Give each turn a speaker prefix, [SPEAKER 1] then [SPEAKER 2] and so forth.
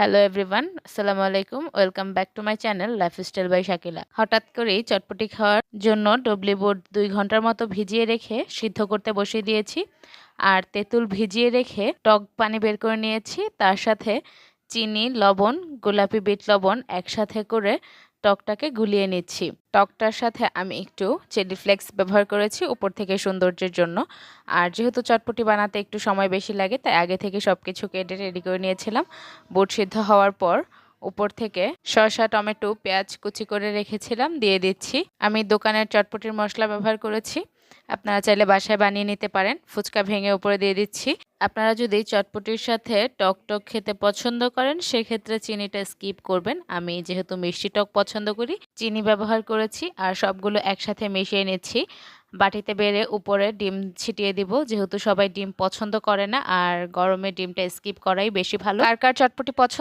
[SPEAKER 1] Hello everyone, আসসালামু আলাইকুম। Welcome back to my channel lifestyle by Shakila. হঠাৎ করেই চটপটি খাওয়ার জন্য ডবলি বুট 2 ঘন্টার মতো ভিজিয়ে রেখে সিদ্ধ করতে বসিয়ে দিয়েছি। আর তেঁতুল ভিজিয়ে রেখে টক পানি বের করে নিয়েছি। তার সাথে চিনি, লবণ, গোলাপি বিট লবণ একসাথে করে টকটাকে গুলিয়ে নিচ্ছি। টকটার সাথে আমি একটু চিলি ফ্লেক্স ব্যবহার করেছি উপর থেকে সৌন্দর্যের জন্য। আর যেহেতু চটপটি বানাতে একটু সময় বেশি লাগে, তাই আগে থেকে সব কিছু কেটে রেডি করে নিয়েছিলাম। বুট সিদ্ধ হওয়ার পর উপর থেকে শসা, টমেটো, পেঁয়াজ কুচি করে রেখেছিলাম দিয়ে দিচ্ছি। আমি দোকানের চটপটির মশলা ব্যবহার করেছি, আপনারা চাইলে বাসায় বানিয়ে নিতে পারেন। ফুচকা ভেঙে উপরে দিয়ে দিচ্ছি। আপনারা যদি চটপটির সাথে টক টক খেতে পছন্দ করেন, সেক্ষেত্রে চিনিটা স্কিপ করবেন। আমি যেহেতু মিষ্টি টক পছন্দ করি, চিনি ব্যবহার করেছি। আর সবগুলো একসাথে মিশিয়ে নিচ্ছি। বাটিতে বেড়ে উপরে ডিম ছিটিয়ে দিব, যেহেতু সবাই ডিম পছন্দ করে না, আর গরমে ডিমটা স্কিপ করাই বেশি ভালো। কার কার চটপটি পছন্দ